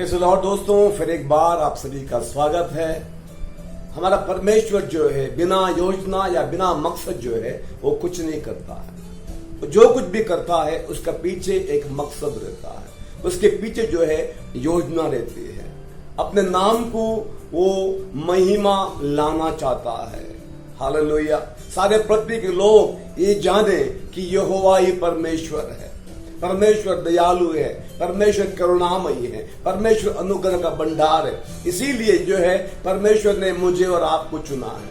Praise the Lord. दोस्तों, फिर एक बार आप सभी का स्वागत है। हमारा परमेश्वर जो है बिना योजना या बिना मकसद जो है वो कुछ नहीं करता है। जो कुछ भी करता है उसका पीछे एक मकसद रहता है, उसके पीछे जो है योजना रहती है। अपने नाम को वो महिमा लाना चाहता है। हालेलुया। सारे पृथ्वी के लोग ये जाने कि यहोवा ही परमेश्वर है। परमेश्वर दयालु है, परमेश्वर करुणामयी है, परमेश्वर अनुग्रह का भंडार है। इसीलिए जो है परमेश्वर ने मुझे और आपको चुना है।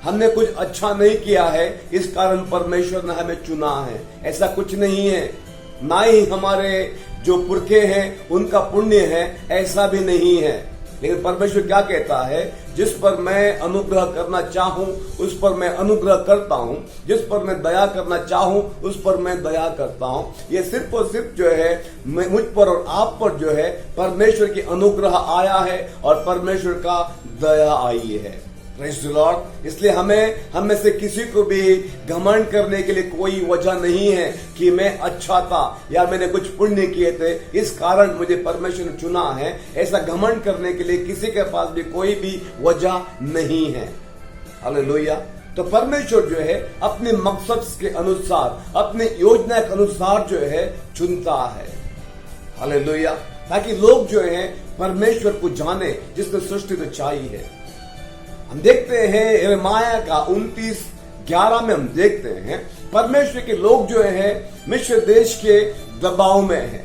हमने कुछ अच्छा नहीं किया है, इस कारण परमेश्वर ने हमें चुना है, ऐसा कुछ नहीं है। ना ही हमारे जो पुरखे हैं उनका पुण्य है, ऐसा भी नहीं है। लेकिन परमेश्वर क्या कहता है, जिस पर मैं अनुग्रह करना चाहूं उस पर मैं अनुग्रह करता हूं, जिस पर मैं दया करना चाहूं उस पर मैं दया करता हूं। ये सिर्फ और सिर्फ जो है मुझ पर और आप पर जो है परमेश्वर की अनुग्रह आया है और परमेश्वर का दया आई है। Praise the Lord. इसलिए हम में से किसी को भी घमंड करने के लिए कोई वजह नहीं है कि मैं अच्छा था या मैंने कुछ पुण्य किए थे, इस कारण मुझे परमेश्वर ने चुना है। ऐसा घमंड करने के लिए किसी के पास भी कोई भी वजह नहीं है। हालेलुया। तो परमेश्वर जो है अपने मकसद के अनुसार, अपने योजना के अनुसार जो है चुनता है। हालेलुया। ताकि लोग जो है परमेश्वर को जाने जिसने सृष्टि रचाई है। हम देखते हैं यिर्मयाह का 29:11 में हम देखते हैं परमेश्वर के लोग जो है मिस्र देश के दबाव में हैं।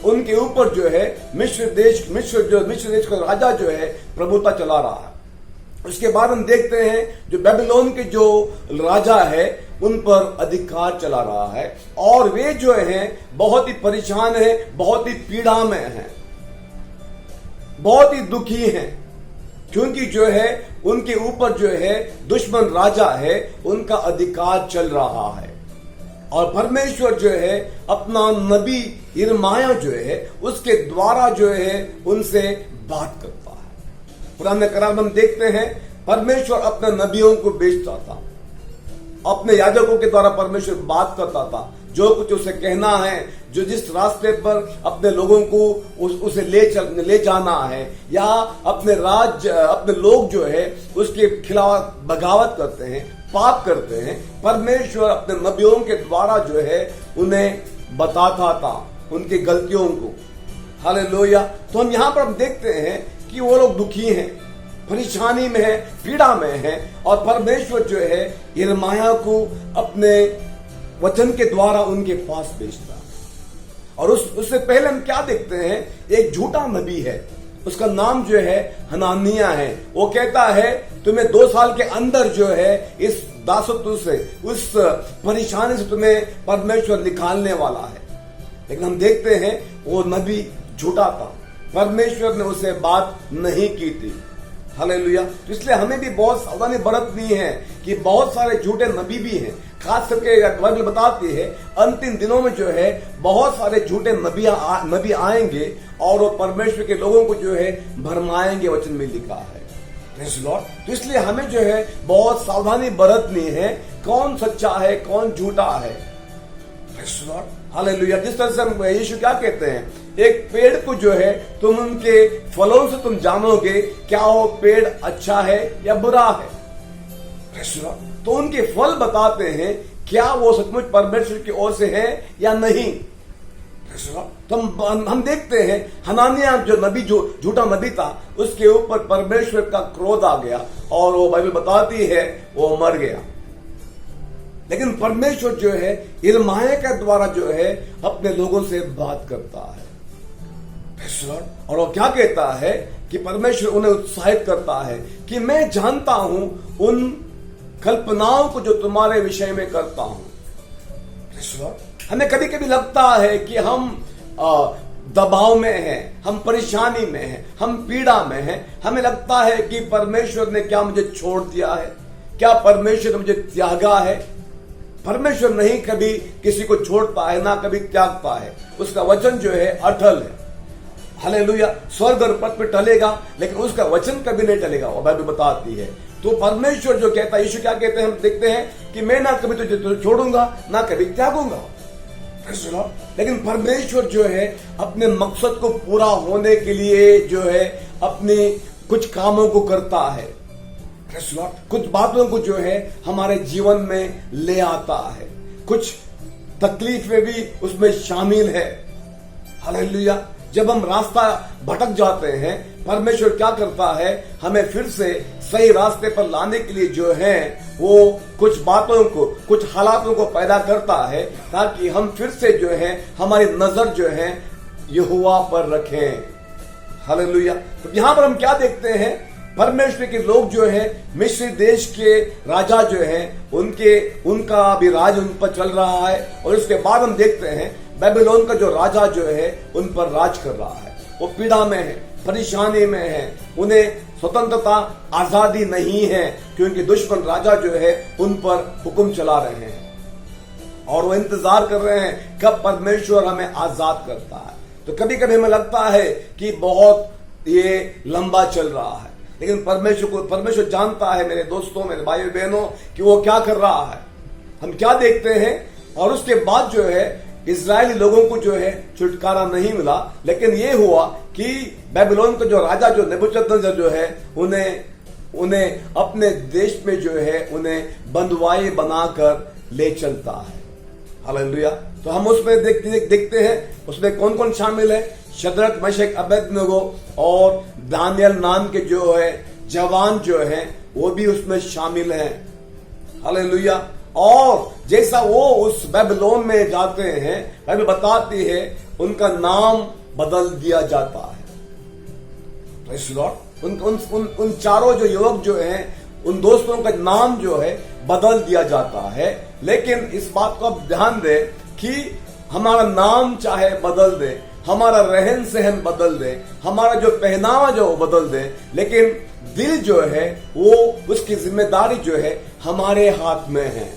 उनके ऊपर जो है मिस्र देश का राजा जो है प्रभुता चला रहा है। उसके बाद हम देखते हैं जो बेबीलोन के जो राजा है उन पर अधिकार चला रहा है और वे जो है बहुत ही परेशान है, बहुत ही पीड़ा में है, बहुत ही दुखी हैं। क्योंकि जो है उनके ऊपर जो है दुश्मन राजा है, उनका अधिकार चल रहा है। और परमेश्वर जो है अपना नबी यिर्मयाह जो है उसके द्वारा जो है उनसे बात करता है। पुराने करार में हम देखते हैं परमेश्वर अपने नबियों को भेजता था, अपने याजकों के द्वारा परमेश्वर बात करता था। जो कुछ उसे कहना है, जो जिस रास्ते पर अपने लोगों को उसे ले जाना है या अपने लोग जो है उसके खिलाफ बगावत करते हैं, पाप करते हैं, परमेश्वर अपने नबियों के द्वारा जो है उन्हें बताता था उनकी गलतियों को। हालेलुया। तो हम यहाँ पर हम देखते हैं कि वो लोग दुखी हैं, परेशानी में है, पीड़ा में है और परमेश्वर जो है यिर्मयाह को अपने वचन के द्वारा उनके पास भेजता। और उससे पहले हम क्या देखते हैं, एक झूठा नबी है, उसका नाम जो है हनानियाह है। वो कहता है तुम्हें 2 साल के अंदर जो है इस दासत्व से, उस परेशानी से तुम्हें परमेश्वर निकालने वाला है। लेकिन हम देखते हैं वो नबी झूठा था, परमेश्वर ने उसे बात नहीं की थी। हालेलुया। तो इसलिए हमें भी बहुत सावधानी बरतनी है कि बहुत सारे झूठे नबी भी हैं। खास करके बाइबल बताती है अंतिम दिनों में जो है बहुत सारे झूठे नबी आएंगे और वो परमेश्वर के लोगों को जो है भरमाएंगे, वचन में लिखा है। Praise the Lord. तो इसलिए हमें जो है बहुत सावधानी बरतनी है, कौन सच्चा है कौन झूठा है। Praise the Lord. हालेलुया। जिस तरह से हम यीशु क्या कहते हैं, एक पेड़ को जो है तुम उनके फलों से तुम जानोगे क्या वो पेड़ अच्छा है या बुरा है। तो उनके फल बताते हैं क्या वो सचमुच परमेश्वर की ओर से है या नहीं। तो हम देखते हैं हनानियाह जो नबी, जो झूठा नबी था, उसके ऊपर परमेश्वर का क्रोध आ गया और वो बाइबल बताती है वो मर गया। लेकिन परमेश्वर जो है यिर्मयाह के द्वारा जो है अपने लोगों से बात करता है। और वो क्या कहता है कि परमेश्वर उन्हें उत्साहित करता है कि मैं जानता हूं उन कल्पनाओं को जो तुम्हारे विषय में करता हूं। हमें कभी कभी लगता है कि हम दबाव में हैं, हम परेशानी में हैं, हम पीड़ा में हैं। हमें लगता है कि परमेश्वर ने क्या मुझे छोड़ दिया है, क्या परमेश्वर ने मुझे त्यागा है। परमेश्वर नहीं कभी किसी को छोड़ता है, ना कभी त्यागता है। उसका वचन जो है अटल है। हालेलुया। स्वर्ग और पृथ्वी पे टलेगा लेकिन उसका वचन कभी नहीं टलेगा, वो बाइबल बताती है। तो परमेश्वर जो कहता है, यीशु क्या कहते हैं हम देखते हैं कि मैं ना कभी तुझे छोड़ूंगा ना कभी त्यागूंगा। लेकिन परमेश्वर जो है अपने मकसद को पूरा होने के लिए जो है अपने कुछ कामों को करता है, कुछ बातों को जो है हमारे जीवन में ले आता है, कुछ तकलीफें भी उसमें शामिल है। हालेलुया। जब हम रास्ता भटक जाते हैं, परमेश्वर क्या करता है, हमें फिर से सही रास्ते पर लाने के लिए जो है वो कुछ बातों को, कुछ हालातों को पैदा करता है ताकि हम फिर से जो है हमारी नजर जो है यहोवा पर रखें। हालेलुया। तो यहां पर हम क्या देखते हैं, परमेश्वर के लोग जो है मिस्र देश के राजा जो है उनका अभी राज उन पर चल रहा है, और उसके बाद हम देखते हैं बेबीलोन का जो राजा जो है उन पर राज कर रहा है। वो पीड़ा में है, परेशानी में है, उन्हें स्वतंत्रता आजादी नहीं है क्योंकि दुश्मन राजा जो है उन पर हुक्म चला रहे हैं और वो इंतजार कर रहे हैं कब परमेश्वर हमें आजाद करता है। तो कभी कभी हमें लगता है कि बहुत ये लंबा चल रहा है, लेकिन परमेश्वर जानता है मेरे दोस्तों, मेरे भाइयों बहनों, कि वो क्या कर रहा है। हम क्या देखते हैं, और उसके बाद जो है इजरायली लोगों को जो है छुटकारा नहीं मिला, लेकिन ये हुआ कि बेबीलोन का जो राजा जो नेबूकदनेस्सर जो है उन्हें अपने देश में जो है उन्हें बंधुआई बनाकर ले चलता है। हालेलुया। तो हम उसमें देखते हैं उसमें कौन कौन शामिल है। शद्रक, मेशक, अबेदनगो और दानियल नाम के जो है जवान जो है वो भी उसमें शामिल हैं। हालेलुया। और जैसा वो उस बेबीलोन में जाते हैं, बाइबल बताती है उनका नाम बदल दिया जाता है। Praise the Lord. उन चारों जो युवक जो हैं, उन दोस्तों का नाम जो है बदल दिया जाता है। लेकिन इस बात को आप ध्यान दें कि हमारा नाम चाहे बदल दे, हमारा रहन सहन बदल दे, हमारा जो पहनावा जो बदल दे, लेकिन दिल जो है वो उसकी जिम्मेदारी जो है हमारे हाथ में है।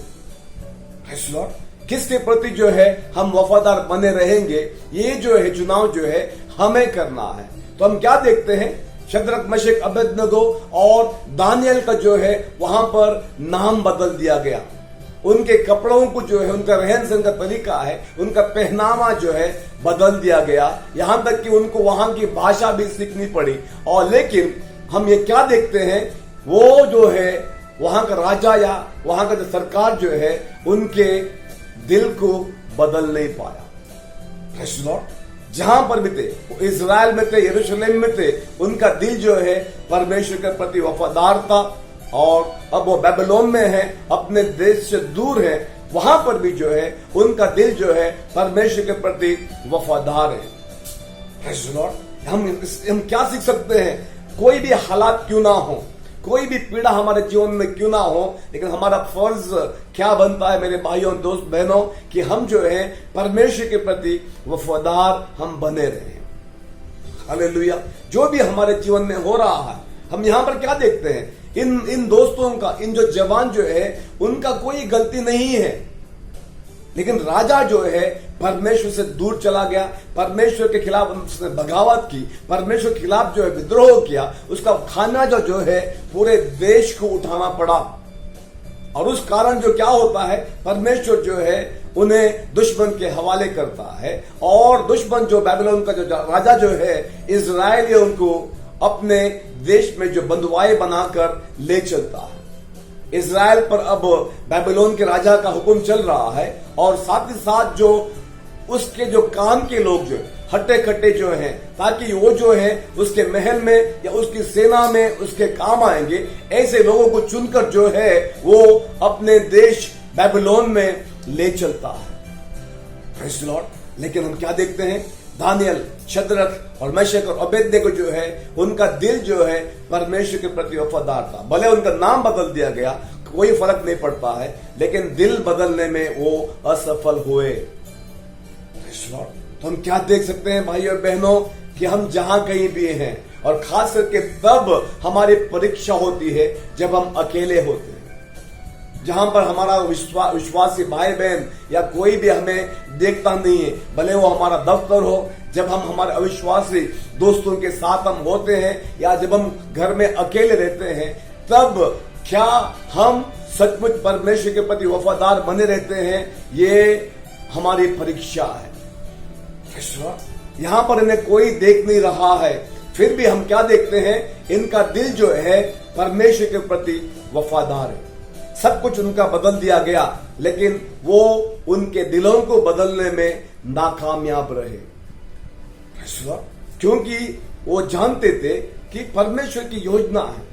किसके प्रति जो है हम वफादार बने रहेंगे, ये जो है चुनाव जो है हमें करना है। तो हम क्या देखते हैं, शद्रक, मेशक, अबेदनगो और दानियल का जो है वहां पर नाम बदल दिया गया। उनके कपड़ों को जो है, उनका रहन सहन का तरीका है, उनका पहनावा जो है बदल दिया गया, यहां तक कि उनको वहां की भाषा भी सीखनी पड़ी। और लेकिन हम ये क्या देखते हैं, वो जो है वहां का राजा या वहां का जो सरकार जो है उनके दिल को बदल नहीं पाया। Praise the Lord. जहां पर भी थे, वो इजराइल में थे, यरूशलेम में थे, उनका दिल जो है परमेश्वर के प्रति वफादार था। और अब वो बेबीलोन में है, अपने देश से दूर है, वहां पर भी जो है उनका दिल जो है परमेश्वर के प्रति वफादार है। Praise the Lord. हम क्या सीख सकते हैं, कोई भी हालात क्यों ना हो, कोई भी पीड़ा हमारे जीवन में क्यों ना हो, लेकिन हमारा फर्ज क्या बनता है मेरे भाइयों, दोस्त, बहनों, कि हम जो है परमेश्वर के प्रति वफादार हम बने रहें। हालेलुया। जो भी हमारे जीवन में हो रहा है, हम यहां पर क्या देखते हैं, इन दोस्तों का, इन जो जवान जो है उनका कोई गलती नहीं है, लेकिन राजा जो है परमेश्वर से दूर चला गया, परमेश्वर के खिलाफ उसने बगावत की, परमेश्वर के खिलाफ जो है विद्रोह किया, उसका खाना जो है पूरे देश को उठाना पड़ा। और उस कारण जो क्या होता है, परमेश्वर जो है उन्हें दुश्मन के हवाले करता है, और दुश्मन जो बेबीलोन का जो राजा जो है इजराइल उनको अपने देश में जो बंधुआई बनाकर ले चलता है। इजराइल पर अब बेबीलोन के राजा का हुक्म चल रहा है, और साथ ही साथ जो उसके जो काम के लोग जो हट्टे कट्टे जो हैं, ताकि वो जो है उसके महल में या उसकी सेना में उसके काम आएंगे, ऐसे लोगों को चुनकर जो है वो अपने देश बेबीलोन में ले चलता है। Praise the Lord. लेकिन हम क्या देखते हैं, दानियल, शद्रक और मेशक और अबेदनगो जो है उनका दिल जो है परमेश्वर के प्रति वफादार था। भले उनका नाम बदल दिया गया, कोई फर्क नहीं पड़ता है, लेकिन दिल बदलने में वो असफल हुए। तो हम क्या देख सकते हैं भाइयों और बहनों, कि हम जहां कहीं भी हैं, और खास करके तब हमारी परीक्षा होती है जब हम अकेले होते हैं, जहां पर हमारा विश्वासी भाई बहन या कोई भी हमें देखता नहीं है, भले वो हमारा दफ्तर हो, जब हम हमारे अविश्वासी दोस्तों के साथ हम होते हैं, या जब हम घर में अकेले रहते हैं, तब क्या हम सचमुच परमेश्वर के प्रति वफादार बने रहते हैं, ये हमारी परीक्षा है। यहां पर इन्हें कोई देख नहीं रहा है, फिर भी हम क्या देखते हैं, इनका दिल जो है परमेश्वर के प्रति वफादार है। सब कुछ उनका बदल दिया गया, लेकिन वो उनके दिलों को बदलने में नाकामयाब रहे, क्योंकि वो जानते थे कि परमेश्वर की योजना है।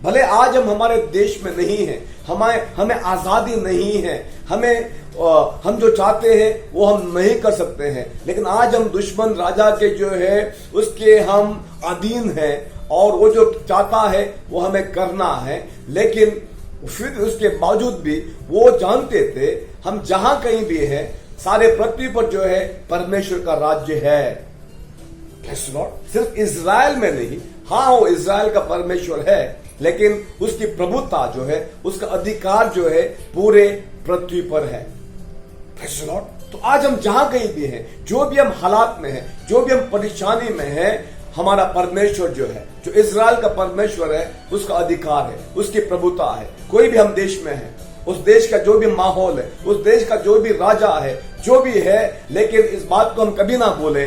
भले आज हम हमारे देश में नहीं हैं, हमें आजादी नहीं है, हम जो चाहते हैं वो हम नहीं कर सकते हैं, लेकिन आज हम दुश्मन राजा के जो है उसके हम अधीन हैं, और वो जो चाहता है वो हमें करना है। लेकिन फिर उसके बावजूद भी वो जानते थे हम जहां कहीं भी हैं, सारे पृथ्वी पर जो है परमेश्वर का राज्य है। सिर्फ इज़राइल में नहीं, हाँ वो इज़राइल का परमेश्वर है, लेकिन उसकी प्रभुता जो है, उसका अधिकार जो है पूरे पृथ्वी पर है। तो आज हम जहां कहीं भी हैं, जो भी हम हालात में हैं, जो भी हम परेशानी में हैं, हमारा परमेश्वर जो है, जो इज़राइल का परमेश्वर है, उसका अधिकार है, उसकी प्रभुता है। कोई भी हम देश में है, उस देश का जो भी माहौल है, उस देश का जो भी राजा है, जो भी है, लेकिन इस बात को हम कभी ना बोले,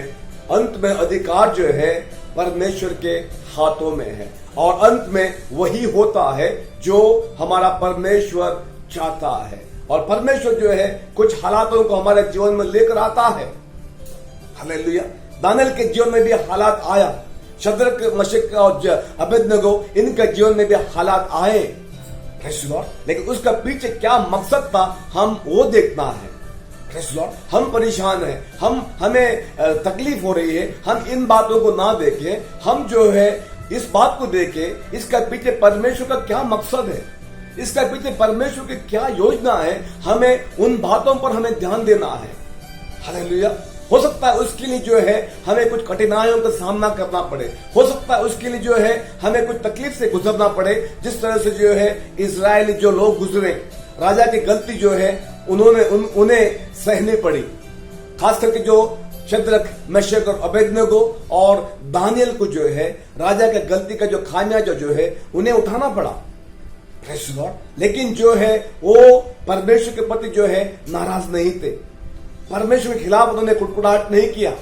अंत में अधिकार जो है परमेश्वर के हाथों में है, और अंत में वही होता है जो हमारा परमेश्वर चाहता है। और परमेश्वर जो है कुछ हालातों को हमारे जीवन में लेकर आता है। हालेलुया। दानियेल के जीवन में भी हालात आया, शद्रक, मशक और अबेदनगो, इनके जीवन में भी हालात आए, लेकिन उसका पीछे क्या मकसद था, हम वो देखना है। हम परेशान हैं, हमें तकलीफ हो रही है, हम इन बातों को ना देखें, हम जो है इस बात को देखें, इसका पीछे परमेश्वर का क्या मकसद है, इसका पीछे परमेश्वर की क्या योजना है। हमें उन बातों पर हमें ध्यान देना है। हालेलुया। हो सकता है उसके लिए जो है हमें कुछ कठिनाइयों का सामना करना पड़े, हो सकता है उसके लिए जो है हमें कुछ तकलीफ से गुजरना पड़े, जिस तरह से जो है इजरायली जो लोग गुजरे, राजा की गलती जो है उन्हें सहनी पड़ी। खास करके जो शद्रक, मेशक और अबेदनगो और दानियेल को जो है राजा के गलती का जो खामियाजा जो है उन्हें उठाना पड़ा। लेकिन जो है वो परमेश्वर के प्रति जो है नाराज नहीं थे, परमेश्वर के खिलाफ उन्होंने कुड़कुड़ाहट नहीं किया,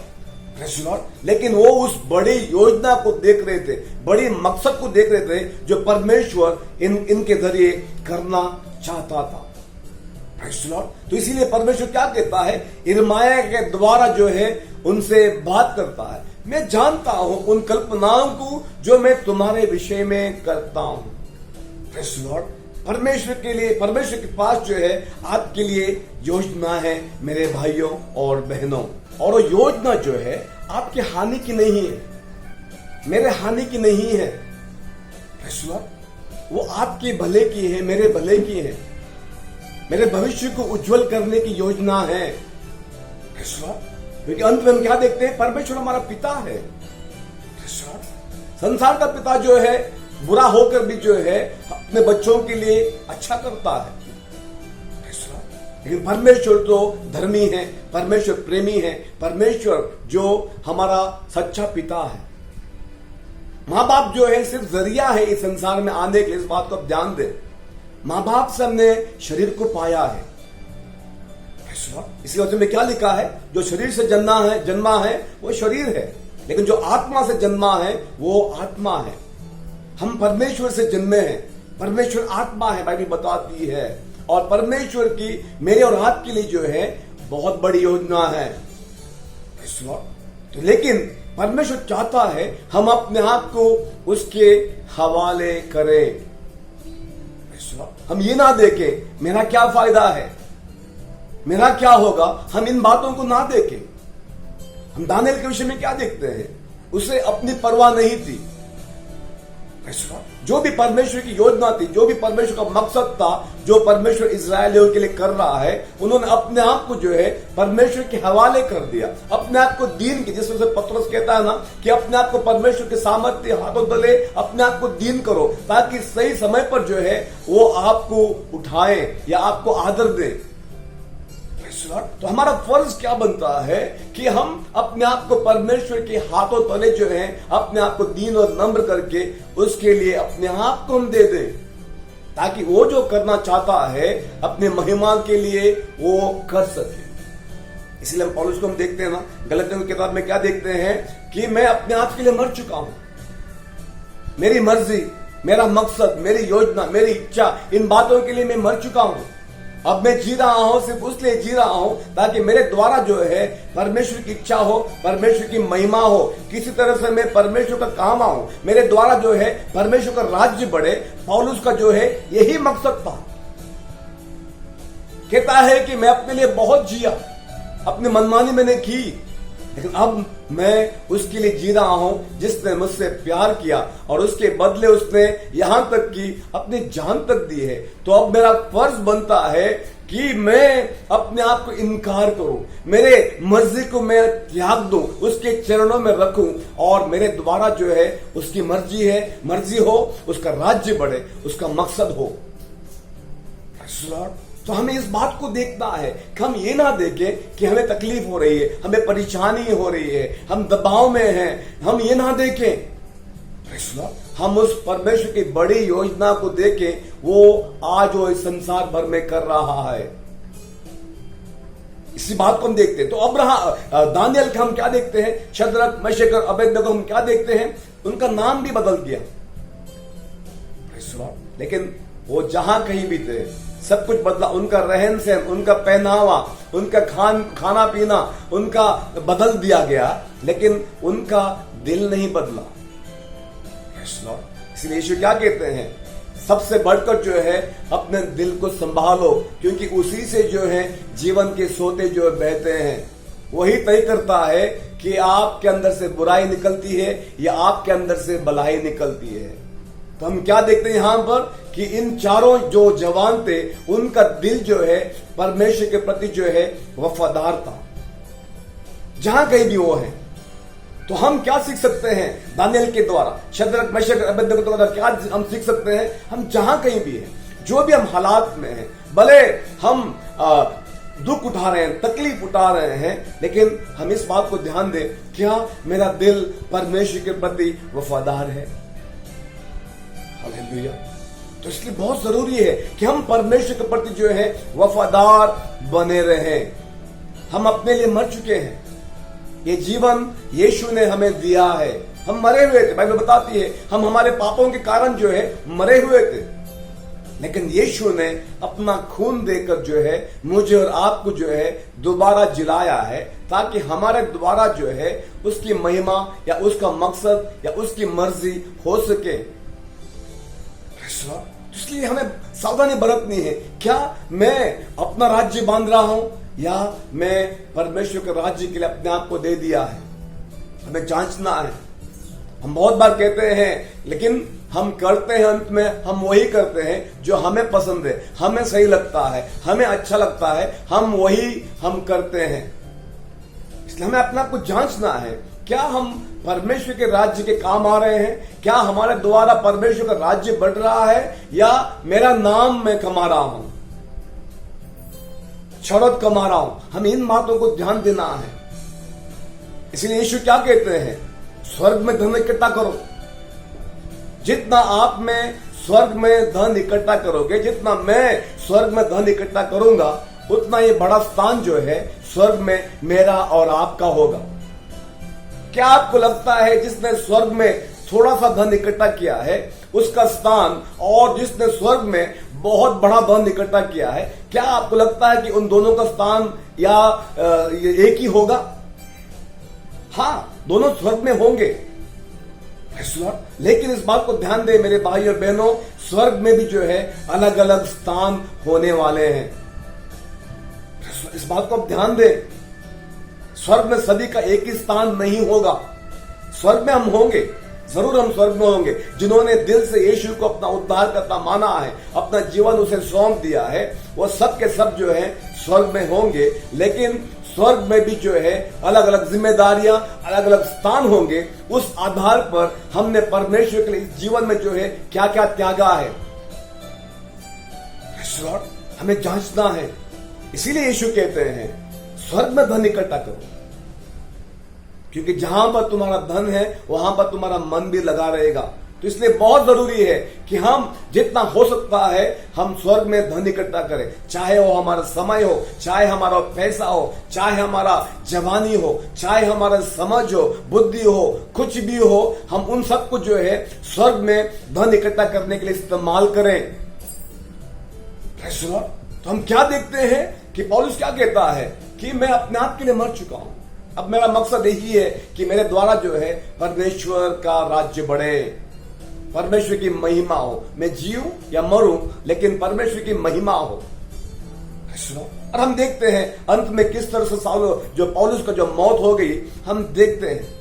लेकिन वो उस बड़ी योजना को देख रहे थे, बड़ी मकसद को देख रहे थे जो परमेश्वर इनके जरिए करना चाहता था। तो इसीलिए परमेश्वर क्या कहता है, यिर्मयाह के द्वारा जो है उनसे बात करता है, मैं जानता हूं उन कल्पनाओं को जो मैं तुम्हारे विषय में करता हूं। परमेश्वर के लिए, परमेश्वर के पास जो है आपके लिए योजना है मेरे भाइयों और बहनों, और वो योजना जो है आपकी हानि की नहीं है, मेरे हानि की नहीं है, वो आपके भले की है, मेरे भले की है, मेरे भविष्य को उज्जवल करने की योजना है। क्योंकि अंत में हम क्या देखते हैं, परमेश्वर हमारा पिता है। संसार का पिता जो है बुरा होकर भी जो है अपने बच्चों के लिए अच्छा करता है, लेकिन परमेश्वर तो धर्मी है, परमेश्वर प्रेमी है, परमेश्वर जो हमारा सच्चा पिता है। माँ बाप जो है सिर्फ जरिया है इस संसार में आने के, इस बात को आप ध्यान दें। माँ बाप से हमने शरीर को पाया है, इसलिए वचन में क्या लिखा है, जो शरीर से जन्मा है वो शरीर है, लेकिन जो आत्मा से जन्मा है वो आत्मा है। हम परमेश्वर से जन्मे हैं, परमेश्वर आत्मा है, बाइबल बताती है, और परमेश्वर की मेरे और आपके लिए जो है बहुत बड़ी योजना है। तो लेकिन परमेश्वर चाहता है हम अपने आप को उसके हवाले करें। हम ये ना देखें मेरा क्या फायदा है, मेरा क्या होगा, हम इन बातों को ना देखें। हम दानियेल के विषय में क्या देखते हैं, उसे अपनी परवाह नहीं थी। जो भी परमेश्वर की योजना थी, जो भी परमेश्वर का मकसद था, जो परमेश्वर इजरायलियों के लिए कर रहा है, उन्होंने अपने आप को जो है परमेश्वर के हवाले कर दिया, अपने आप को दीन की, जिस वजह से पतरस कहता है ना कि अपने आप को परमेश्वर के सामर्थ्य हाथों तले अपने आप को दीन करो, ताकि सही समय पर जो है वो आपको उठाए या आपको आदर दे। तो हमारा फर्ज क्या बनता है कि हम अपने आप को परमेश्वर के हाथों तले जो है अपने आप को दीन और नम्र करके उसके लिए अपने आप को हम दे दें, ताकि वो जो करना चाहता है अपने महिमा के लिए वो कर सके। इसलिए हम पौलुस को हम देखते हैं ना, गलतियों की किताब में क्या देखते हैं कि मैं अपने आप के लिए मर चुका हूं। मेरी मर्जी, मेरा मकसद, मेरी योजना, मेरी इच्छा, इन बातों के लिए मैं मर चुका हूं। अब मैं जी रहा हूं सिर्फ उसलिए जी रहा हूं ताकि मेरे द्वारा जो है परमेश्वर की इच्छा हो, परमेश्वर की महिमा हो, किसी तरह से मैं परमेश्वर का काम आऊं, मेरे द्वारा जो है परमेश्वर का राज्य बढ़े। पौलुस का जो है यही मकसद था। कहता है कि मैं अपने लिए बहुत जिया, अपनी मनमानी मैंने की, लेकिन अब मैं उसके लिए जी रहा हूं जिसने मुझसे प्यार किया और उसके बदले उसने यहां तक की अपनी जान तक दी है। तो अब मेरा फर्ज बनता है कि मैं अपने आप को इनकार करूं, मेरे मर्जी को मैं त्याग दूं, उसके चरणों में रखूं और मेरे द्वारा जो है उसकी मर्जी हो, उसका राज्य बढ़े, उसका मकसद हो। तो हमें इस बात को देखना है कि हम ये ना देखें कि हमें तकलीफ हो रही है, हमें परेशानी हो रही है, हम दबाव में हैं। हम ये ना देखें, हम उस परमेश्वर की बड़ी योजना को देखें, वो आज वो इस संसार भर में कर रहा है। इसी बात को हम देखते हैं। तो अब दानियल का हम क्या देखते हैं, शद्रक, मेशक और अबेदनगो हम क्या देखते हैं, उनका नाम भी बदल दिया। लेकिन वो जहां कहीं भी थे सब कुछ बदला। उनका रहन सहन, उनका पहनावा, उनका खाना पीना उनका बदल दिया गया, लेकिन उनका दिल नहीं बदला। इसलिए यीशु क्या कहते हैं, सबसे बढ़कर जो है अपने दिल को संभालो, क्योंकि उसी से जो है जीवन के सोते जो बहते हैं। वही तय करता है कि आपके अंदर से बुराई निकलती है या आपके अंदर से भलाई निकलती है। तो हम क्या देखते हैं यहां पर कि इन चारों जो जवान थे, उनका दिल जो है परमेश्वर के प्रति जो है वफादार था, जहां कहीं भी वो है। तो हम क्या सीख सकते हैं दानियल के द्वारा, शद्रक, मेशक, अबेदनगो के द्वारा क्या हम सीख सकते हैं? हम जहां कहीं भी हैं, जो भी हम हालात में हैं, भले हम दुख उठा रहे हैं, तकलीफ उठा रहे हैं, लेकिन हम इस बात को ध्यान दें, क्या मेरा दिल परमेश्वर के प्रति वफादार है? हालेलुया। तो इसलिए बहुत जरूरी है कि हम परमेश्वर के प्रति जो है वफादार बने रहें। हम अपने लिए मर चुके हैं, ये जीवन यीशु ने हमें दिया है। हम मरे हुए थे, बाइबल बताती है हम हमारे पापों के कारण जो है मरे हुए थे, लेकिन यीशु ने अपना खून देकर जो है मुझे और आपको जो है दोबारा जिलाया है, ताकि हमारे द्वारा जो है उसकी महिमा या उसका मकसद या उसकी मर्जी हो सके। इसलिए हमें सावधानी बरतनी है, क्या मैं अपना राज्य बांध रहा हूं या मैं परमेश्वर के राज्य के लिए अपने आप को दे दिया है? हमें जांचना है। हम बहुत बार कहते हैं, लेकिन हम करते हैं, अंत में हम वही करते हैं जो हमें पसंद है, हमें सही लगता है, हमें अच्छा लगता है, हम वही करते हैं। इसलिए हमें अपने आप को जांचना है, क्या हम परमेश्वर के राज्य के काम आ रहे हैं? क्या हमारे द्वारा परमेश्वर का राज्य बढ़ रहा है या मेरा नाम मैं कमा रहा हूं, शोहरत कमा रहा हूं? हम इन बातों को ध्यान देना है। इसलिए यीशु क्या कहते हैं, स्वर्ग में धन इकट्ठा करो। जितना आप में स्वर्ग में धन इकट्ठा करोगे, जितना मैं स्वर्ग में धन इकट्ठा करूंगा, उतना ये बड़ा स्थान जो है स्वर्ग में मेरा और आपका होगा। क्या आपको लगता है जिसने स्वर्ग में थोड़ा सा धन इकट्ठा किया है उसका स्थान, और जिसने स्वर्ग में बहुत बड़ा धन इकट्ठा किया है, क्या आपको लगता है कि उन दोनों का स्थान या एक ही होगा? हाँ, दोनों स्वर्ग में होंगे, लेकिन इस बात को ध्यान दें मेरे भाई और बहनों, स्वर्ग में भी जो है अलग अलग स्थान होने वाले हैं। इस बात को आप ध्यान दें, स्वर्ग में सभी का एक ही स्थान नहीं होगा। स्वर्ग में हम होंगे, जरूर हम स्वर्ग में होंगे। जिन्होंने दिल से यीशु को अपना उद्धारकर्ता माना है, अपना जीवन उसे सौंप दिया है, वो सब के सब जो है स्वर्ग में होंगे। लेकिन स्वर्ग में भी जो है अलग अलग जिम्मेदारियां, अलग अलग स्थान होंगे। उस आधार पर हमने परमेश्वर के लिए जीवन में जो है क्या क्या त्यागा है, हमें जांचना है। इसीलिए यीशु कहते हैं स्वर्ग में धन इकट्ठा करो, क्योंकि जहां पर तुम्हारा धन है वहां पर तुम्हारा मन भी लगा रहेगा। तो इसलिए बहुत जरूरी है कि हम जितना हो सकता है हम स्वर्ग में धन इकट्ठा करें, चाहे वो हमारा समय हो, चाहे हमारा पैसा हो, चाहे हमारा जवानी हो, चाहे हमारा समझ हो, बुद्धि हो, कुछ भी हो, हम उन सबको जो है स्वर्ग में धन इकट्ठा करने के लिए इस्तेमाल करें। तो हम क्या देखते हैं कि पौलुस क्या कहता है कि मैं अपने आप के लिए मर चुका हूं, अब मेरा मकसद यही है कि मेरे द्वारा जो है परमेश्वर का राज्य बढ़े, परमेश्वर की महिमा हो। मैं जीऊं या मरूं लेकिन परमेश्वर की महिमा हो। और हम देखते हैं अंत में किस तरह से सालों जो पौलुस का जो मौत हो गई, हम देखते हैं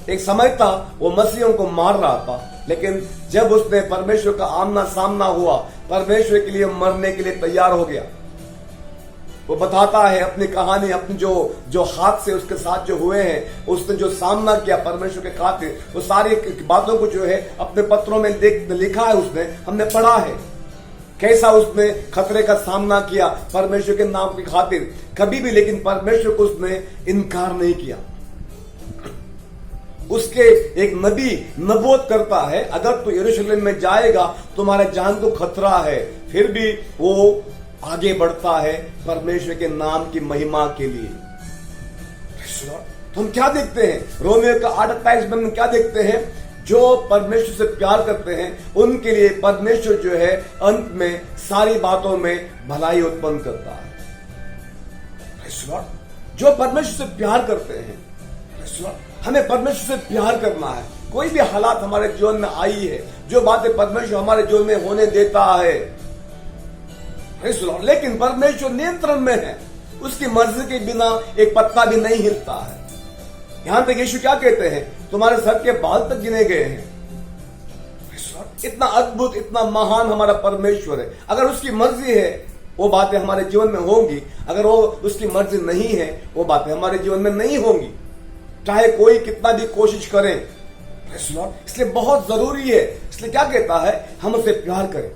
एक समय था वो मसीहों को मार रहा था, लेकिन जब उसने परमेश्वर का आमना सामना हुआ, परमेश्वर के लिए मरने के लिए तैयार हो गया। वो बताता है अपनी कहानी, अपनी जो हाथ से उसके साथ जो हुए हैं, उसने जो सामना किया परमेश्वर के खातिर, वो सारी बातों को जो है अपने पत्रों में लिखा है, उसने हमने पढ़ा है कैसा उसने खतरे का सामना किया परमेश्वर के नाम की खातिर कभी भी, लेकिन परमेश्वर को उसने इनकार नहीं किया। उसके एक नबी नबूवत करता है, अगर तू यरूशलेम में जाएगा तुम्हारे जान को खतरा है, फिर भी वो आगे बढ़ता है परमेश्वर के नाम की महिमा के लिए। तो हम क्या देखते हैं रोमियो का 8:28 में हम क्या देखते हैं, जो परमेश्वर से प्यार करते हैं उनके लिए परमेश्वर जो है अंत में सारी बातों में भलाई उत्पन्न करता है। जो परमेश्वर से प्यार करते हैं, हमें परमेश्वर से प्यार करना है। कोई भी हालात हमारे जीवन में आई है, जो बातें परमेश्वर हमारे जीवन में होने देता है, लेकिन परमेश्वर नियंत्रण में है, उसकी मर्जी के बिना एक पत्ता भी नहीं हिलता है। यहां तक यीशु क्या कहते हैं, तुम्हारे सर के बाल तक गिने गए हैं। इतना अद्भुत, इतना महान हमारा परमेश्वर है। अगर उसकी मर्जी है वो बातें हमारे जीवन में होंगी, अगर वो उसकी मर्जी नहीं है वो बातें हमारे जीवन में नहीं होंगी, चाहे कोई कितना भी कोशिश करे। इसलिए बहुत जरूरी है, इसलिए क्या कहता है, हम उसे प्यार करें।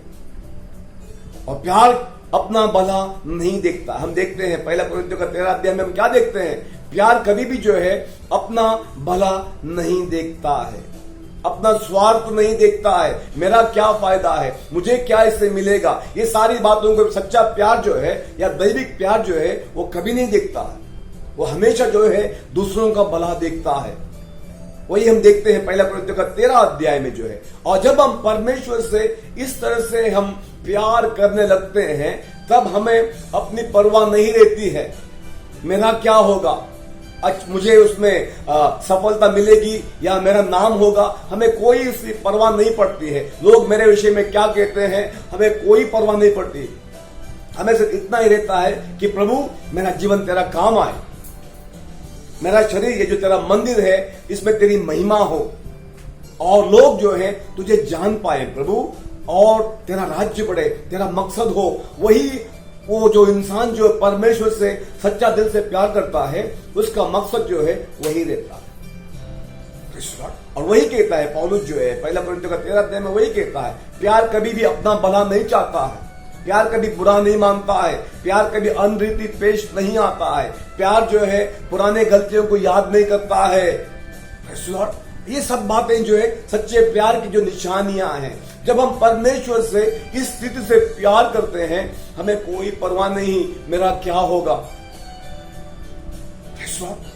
और प्यार अपना भला नहीं देखता। हम देखते हैं पहला कोरिन्थियों का 13 अध्याय में हम क्या देखते हैं, प्यार कभी भी जो है अपना भला नहीं देखता है, अपना स्वार्थ नहीं देखता है, मेरा क्या फायदा है, मुझे क्या इससे मिलेगा, ये सारी बातों को सच्चा प्यार जो है या दैविक प्यार जो है वो कभी नहीं देखता है। वो हमेशा जो है दूसरों का भला देखता है। वही हम देखते हैं पहला कोरिन्थियों का 13 अध्याय में जो है। और जब हम परमेश्वर से इस तरह से हम प्यार करने लगते हैं, तब हमें अपनी परवाह नहीं रहती है मेरा क्या होगा, मुझे उसमें सफलता मिलेगी या मेरा नाम होगा, हमें कोई उसकी परवाह नहीं पड़ती है। लोग मेरे विषय में क्या कहते हैं, हमें कोई परवाह नहीं पड़ती। हमें सिर्फ इतना ही रहता है कि प्रभु मेरा जीवन तेरा काम आए, मेरा शरीर ये जो तेरा मंदिर है इसमें तेरी महिमा हो, और लोग जो है तुझे जान पाए प्रभु, और तेरा राज्य बढ़े, तेरा मकसद हो। वही वो जो इंसान जो परमेश्वर से सच्चा दिल से प्यार करता है उसका मकसद जो है वही रहता है। और वही कहता है पौलुस जो है पहला कोरिन्थियों का 13 अध्याय में वही कहता है, प्यार कभी भी अपना भला नहीं चाहता है, प्यार कभी बुरा नहीं मानता है, प्यार कभी अनरीति पेश नहीं आता है, प्यार जो है पुराने गलतियों को याद नहीं करता है। ये सब बातें जो है सच्चे प्यार की जो निशानियां हैं। जब हम परमेश्वर से इस स्थिति से प्यार करते हैं, हमें कोई परवाह नहीं मेरा क्या होगा,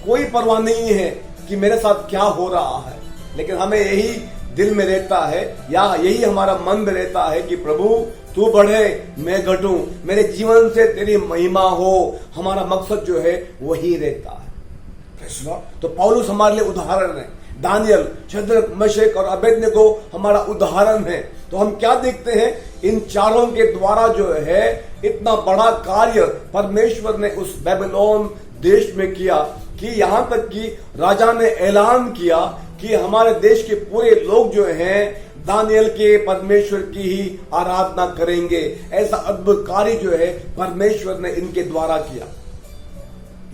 कोई परवाह नहीं है कि मेरे साथ क्या हो रहा है, लेकिन हमें यही दिल में रहता है या यही हमारा मन में रहता है कि प्रभु तू बढ़े मैं घटूं, मेरे जीवन से तेरी महिमा हो। हमारा मकसद जो है वही रहता है। तो पौलुस हमारे लिए उदाहरण है, दानियल, शद्रक, मेशक और अबेदनगो हमारा उदाहरण है। तो हम क्या देखते हैं, इन चारों के द्वारा जो है इतना बड़ा कार्य परमेश्वर ने उस बेबीलोन देश में किया कि यहां तक कि राजा ने ऐलान किया कि हमारे देश के पूरे लोग जो हैं दानियल के परमेश्वर की ही आराधना करेंगे। ऐसा अद्भुत कार्य जो है परमेश्वर ने इनके द्वारा किया।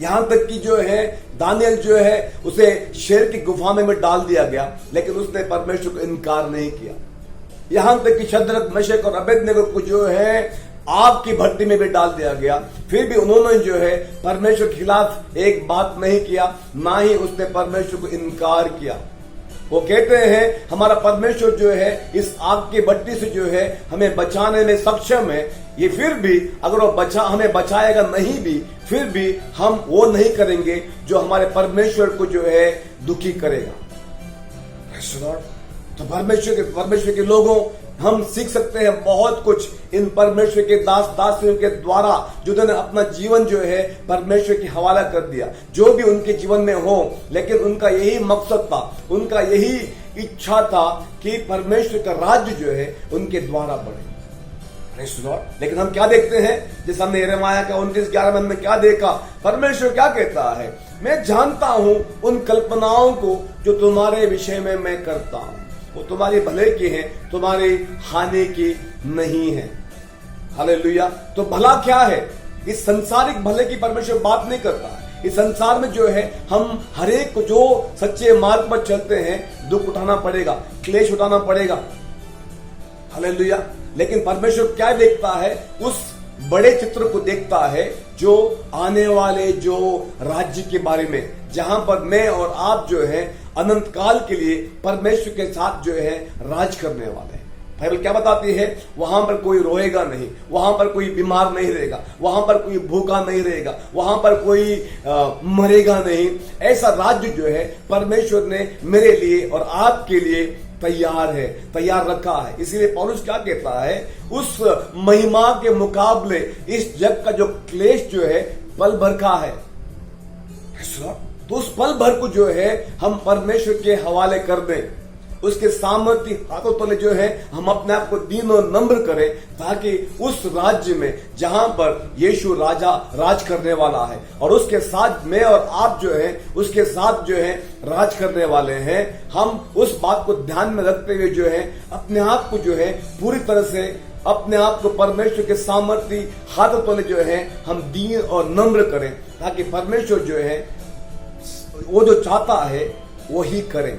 यहां तक कि जो है दानियल जो है उसे शेर की गुफा में डाल दिया गया, लेकिन उसने परमेश्वर को इनकार नहीं किया। यहां तक कि शद्रक, मेशक और अबेदनगो को जो है आग की भट्टी में भी डाल दिया गया, फिर भी उन्होंने जो है परमेश्वर के खिलाफ एक बात नहीं किया, ना ही उसने परमेश्वर को इनकार किया। वो कहते हैं हमारा परमेश्वर जो है इस आग की भट्टी से जो है हमें बचाने में सक्षम है। ये फिर भी अगर वो हमें बचाएगा नहीं भी, फिर भी हम वो नहीं करेंगे जो हमारे परमेश्वर को जो है दुखी करेगा। तो परमेश्वर के लोगों, हम सीख सकते हैं बहुत कुछ इन परमेश्वर के दासियों के द्वारा, जिन्होंने अपना जीवन जो है परमेश्वर के हवाला कर दिया। जो भी उनके जीवन में हो, लेकिन उनका यही मकसद था, उनका यही इच्छा था कि परमेश्वर का राज्य जो है उनके द्वारा बढ़े। लेकिन हम क्या देखते हैं, जैसे हमने यिर्मयाह का 29:11 में क्या देखा, परमेश्वर क्या कहता है, मैं जानता हूं उन कल्पनाओं को जो तुम्हारे विषय में मैं करता हूं, वो तुम्हारे भले की है, तुम्हारी हानि की नहीं है। हालेलुया। तो भला क्या है? इस संसारिक भले की परमेश्वर बात नहीं करता है। इस संसार में जो है हम हर एक को जो सच्चे मार्ग पर चलते हैं, दुख उठाना पड़ेगा, क्लेश उठाना पड़ेगा। हालेलुया। लेकिन परमेश्वर क्या देखता है? उस बड़े चित्र को देखता है जो आने वाले जो राज्य के बारे में, जहां पर मैं और आप जो है अनंत काल के लिए परमेश्वर के साथ जो है राज करने वाले हैं। बाइबल क्या बताती है? वहां पर कोई रोएगा नहीं, वहां पर कोई बीमार नहीं रहेगा, वहां पर कोई भूखा नहीं रहेगा, वहां पर कोई मरेगा नहीं। ऐसा राज्य जो है परमेश्वर ने मेरे लिए और आपके लिए तैयार रखा है। इसीलिए पौलुस क्या कहता है, उस महिमा के मुकाबले इस जग का जो क्लेश जो है पल भर का है। तो उस पल भर को जो है हम परमेश्वर के हवाले कर दें, उसके सामर्थ्य हाथों तले जो है हम अपने आप को दीन और नम्र करें, ताकि उस राज्य में जहां पर यीशु राजा राज करने वाला है और उसके साथ मैं और आप जो है उसके साथ जो है राज करने वाले हैं, हम उस बात को ध्यान में रखते हुए जो है अपने आप को जो है पूरी तरह से अपने आप को परमेश्वर के सामर्थ्य हाथों तले जो है हम दीन और नम्र करें, ताकि परमेश्वर जो है वो जो चाहता है वो ही करें।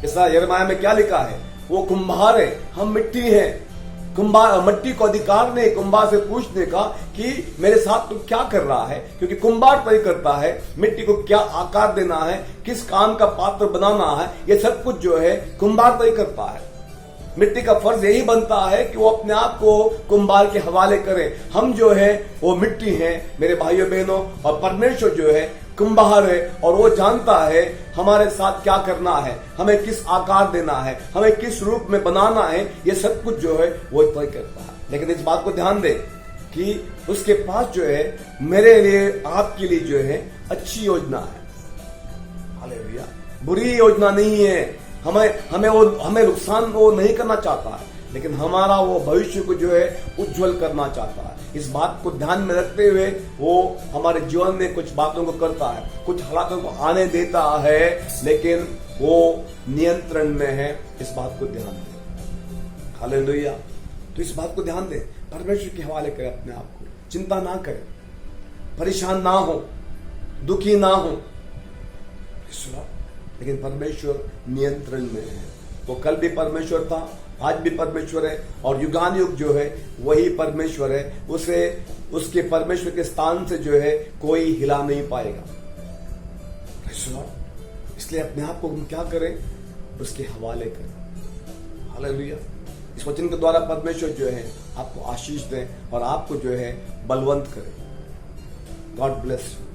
ऐसा यिर्मयाह में क्या लिखा है, वो कुम्हार है, हम मिट्टी हैं। कुम्हार मट्टी को अधिकार नहीं कुम्हार से पूछने का कि मेरे साथ तू क्या कर रहा है, क्योंकि कुम्हार तय करता है मिट्टी को क्या आकार देना है, किस काम का पात्र बनाना है, ये सब कुछ जो है कुम्हार तय करता है। मिट्टी का फर्ज यही बनता है कि वो अपने आप को कुम्हार के हवाले करे। हम जो है वो मिट्टी हैं मेरे भाइयों बहनों, और परमेश्वर जो है कुम्हार है, और वो जानता है हमारे साथ क्या करना है, हमें किस आकार देना है, हमें किस रूप में बनाना है, ये सब कुछ जो है वो तय करता है। लेकिन इस बात को ध्यान दें कि उसके पास जो है मेरे लिए आपके लिए जो है अच्छी योजना है। हालेलुया। बुरी योजना नहीं है। हमें नुकसान वो नहीं करना चाहता है, लेकिन हमारा वो भविष्य को जो है उज्जवल करना चाहता है। इस बात को ध्यान में रखते हुए वो हमारे जीवन में कुछ बातों को करता है, कुछ हालातों को आने देता है, लेकिन वो नियंत्रण में है। इस बात को ध्यान दें। हालेलुया। तो इस बात को ध्यान दें, परमेश्वर के हवाले करें अपने आप को, चिंता ना करें, परेशान ना हो, दुखी ना हो, लेकिन परमेश्वर नियंत्रण में है। वो कल भी परमेश्वर था, आज भी परमेश्वर है, और युगान युग जो है वही परमेश्वर है। उसे उसके परमेश्वर के स्थान से जो है कोई हिला नहीं पाएगा। इसलिए अपने आप को हम क्या करें, उसके हवाले करें। हालेलुया। इस वचन के द्वारा परमेश्वर जो है आपको आशीष दें और आपको जो है बलवंत करें। God bless you.